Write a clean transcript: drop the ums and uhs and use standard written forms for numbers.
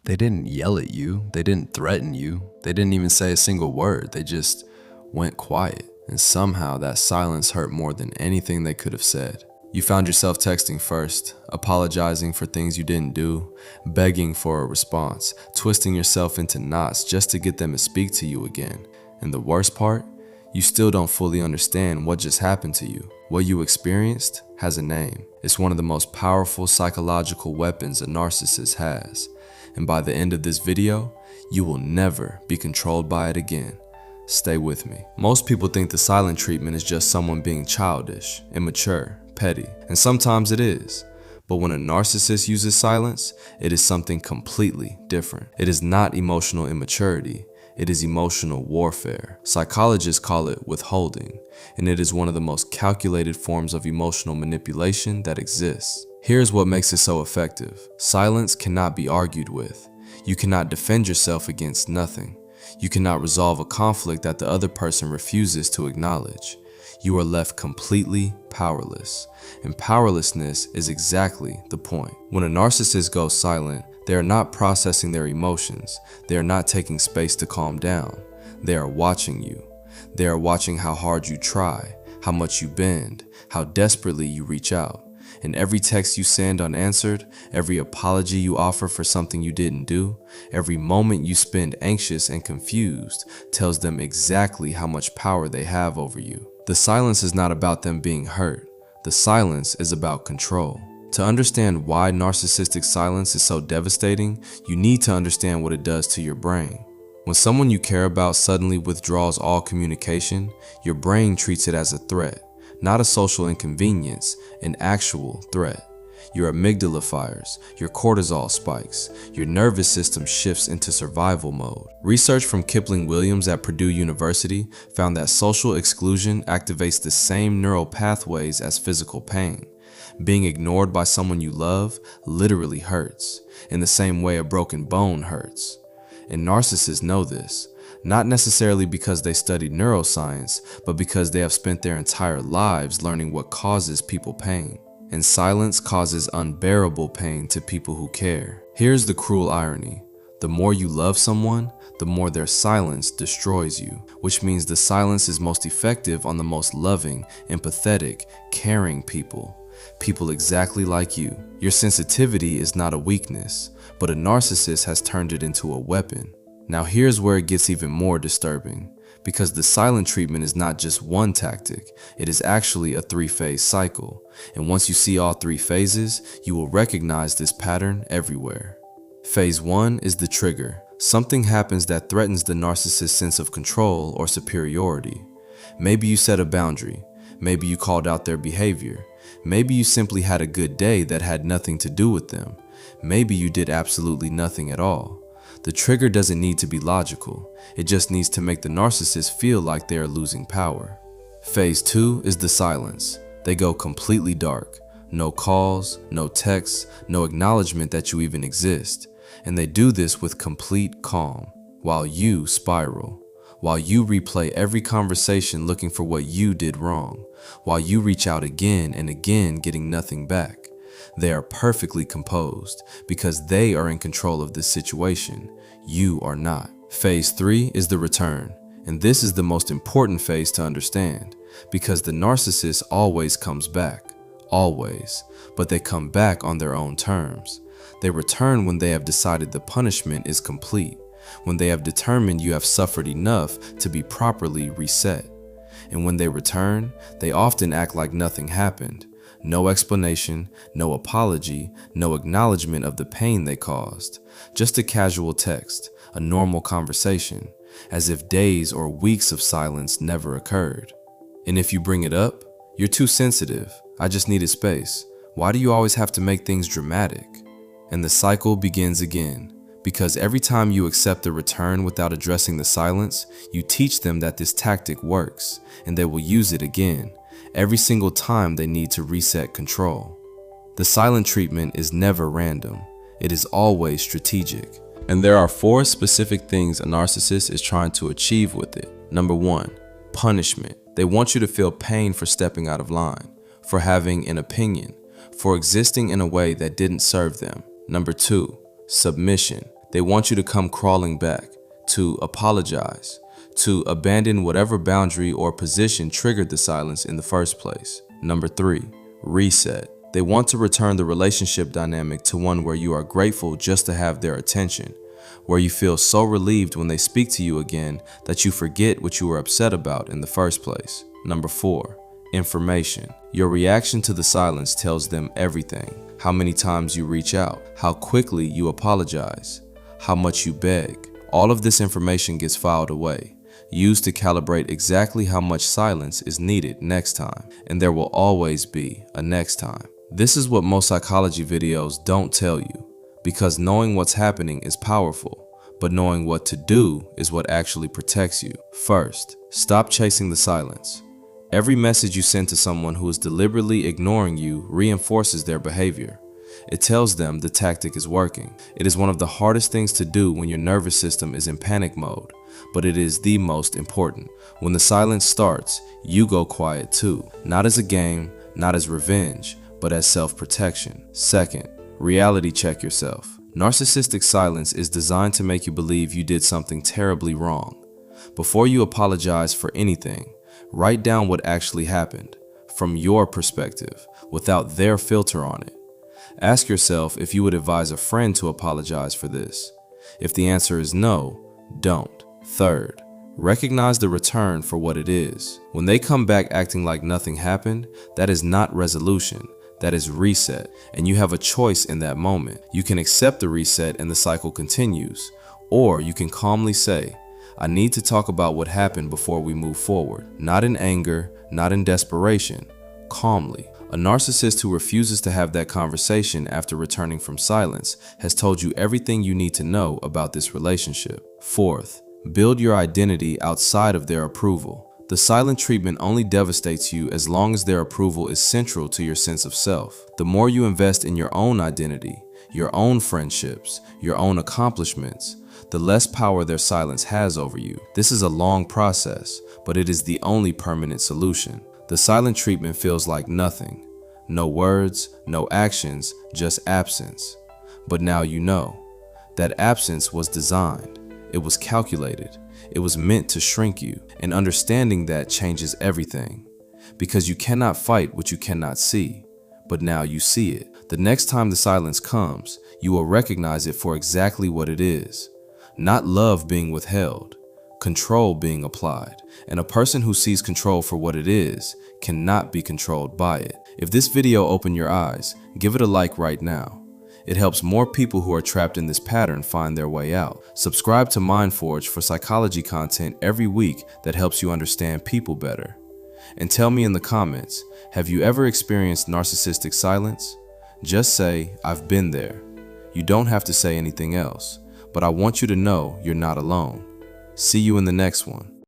They didn't yell at you, they didn't threaten you, they didn't even say a single word, they just went quiet. And somehow that silence hurt more than anything they could have said. You found yourself texting first, apologizing for things you didn't do, begging for a response, twisting yourself into knots just to get them to speak to you again. And the worst part? You still don't fully understand what just happened to you. What you experienced has a name. It's one of the most powerful psychological weapons a narcissist has. And by the end of this video, you will never be controlled by it again. Stay with me. Most people think the silent treatment is just someone being childish, immature, petty, and sometimes it is. But when a narcissist uses silence, it is something completely different. It is not emotional immaturity. It is emotional warfare. Psychologists call it withholding, and it is one of the most calculated forms of emotional manipulation that exists. Here's what makes it so effective. Silence cannot be argued with. You cannot defend yourself against nothing. You cannot resolve a conflict that the other person refuses to acknowledge. You are left completely powerless, and powerlessness is exactly the point. When a narcissist goes silent, they are not processing their emotions. They are not taking space to calm down. They are watching you. They are watching how hard you try, how much you bend, how desperately you reach out. And every text you send unanswered, every apology you offer for something you didn't do, every moment you spend anxious and confused tells them exactly how much power they have over you. The silence is not about them being hurt. The silence is about control. To understand why narcissistic silence is so devastating, you need to understand what it does to your brain. When someone you care about suddenly withdraws all communication, your brain treats it as a threat, not a social inconvenience, an actual threat. Your amygdala fires, your cortisol spikes, your nervous system shifts into survival mode. Research from Kipling Williams at Purdue University found that social exclusion activates the same neural pathways as physical pain. Being ignored by someone you love literally hurts, in the same way a broken bone hurts. And narcissists know this, not necessarily because they studied neuroscience, but because they have spent their entire lives learning what causes people pain. And silence causes unbearable pain to people who care. Here's the cruel irony. The more you love someone, the more their silence destroys you, which means the silence is most effective on the most loving, empathetic, caring people. People exactly like you. Your sensitivity is not a weakness, but a narcissist has turned it into a weapon. Now here's where it gets even more disturbing, because the silent treatment is not just one tactic, it is actually a three-phase cycle. And once you see all three phases, you will recognize this pattern everywhere. Phase 1 is the trigger. Something happens that threatens the narcissist's sense of control or superiority. Maybe you set a boundary. Maybe you called out their behavior. Maybe you simply had a good day that had nothing to do with them. Maybe you did absolutely nothing at all. The trigger doesn't need to be logical. It just needs to make the narcissist feel like they are losing power. Phase 2 is the silence. They go completely dark. No calls, no texts, no acknowledgement that you even exist. And they do this with complete calm, while you spiral. While you replay every conversation looking for what you did wrong, while you reach out again and again getting nothing back. They are perfectly composed because they are in control of this situation. You are not. Phase 3 is the return, and this is the most important phase to understand because the narcissist always comes back, always, but they come back on their own terms. They return when they have decided the punishment is complete, when they have determined you have suffered enough to be properly reset. And when they return, they often act like nothing happened. No explanation, no apology, no acknowledgement of the pain they caused. Just a casual text, a normal conversation, as if days or weeks of silence never occurred. And if you bring it up, you're too sensitive. I just needed space. Why do you always have to make things dramatic? And the cycle begins again. Because every time you accept a return without addressing the silence, you teach them that this tactic works, and they will use it again, every single time they need to reset control. The silent treatment is never random. It is always strategic. And there are 4 specific things a narcissist is trying to achieve with it. Number 1, punishment. They want you to feel pain for stepping out of line, for having an opinion, for existing in a way that didn't serve them. Number 2, submission. They want you to come crawling back, to apologize, to abandon whatever boundary or position triggered the silence in the first place. Number 3, reset. They want to return the relationship dynamic to one where you are grateful just to have their attention, where you feel so relieved when they speak to you again that you forget what you were upset about in the first place. Number 4, information. Your reaction to the silence tells them everything. How many times you reach out, how quickly you apologize, how much you beg. All of this information gets filed away, used to calibrate exactly how much silence is needed next time, and there will always be a next time. This is what most psychology videos don't tell you, because knowing what's happening is powerful, but knowing what to do is what actually protects you. First, stop chasing the silence. Every message you send to someone who is deliberately ignoring you reinforces their behavior. It tells them the tactic is working. It is one of the hardest things to do when your nervous system is in panic mode, but it is the most important. When the silence starts, you go quiet too. Not as a game, not as revenge, but as self-protection. Second, reality check yourself. Narcissistic silence is designed to make you believe you did something terribly wrong. Before you apologize for anything, write down what actually happened, from your perspective, without their filter on it. Ask yourself if you would advise a friend to apologize for this. If the answer is no, don't. Third, recognize the return for what it is. When they come back acting like nothing happened, that is not resolution, that is reset, and you have a choice in that moment. You can accept the reset and the cycle continues, or you can calmly say, I need to talk about what happened before we move forward. Not in anger, not in desperation, calmly. A narcissist who refuses to have that conversation after returning from silence has told you everything you need to know about this relationship. Fourth, build your identity outside of their approval. The silent treatment only devastates you as long as their approval is central to your sense of self. The more you invest in your own identity, your own friendships, your own accomplishments, the less power their silence has over you. This is a long process, but it is the only permanent solution. The silent treatment feels like nothing. No words, no actions, just absence. But now you know. That absence was designed. It was calculated. It was meant to shrink you. And understanding that changes everything. Because you cannot fight what you cannot see. But now you see it. The next time the silence comes, you will recognize it for exactly what it is. Not love being withheld, control being applied, and a person who sees control for what it is cannot be controlled by it. If this video opened your eyes, give it a like right now. It helps more people who are trapped in this pattern find their way out. Subscribe to MindForge for psychology content every week that helps you understand people better. And tell me in the comments, have you ever experienced narcissistic silence? Just say, I've been there. You don't have to say anything else. But I want you to know you're not alone. See you in the next one.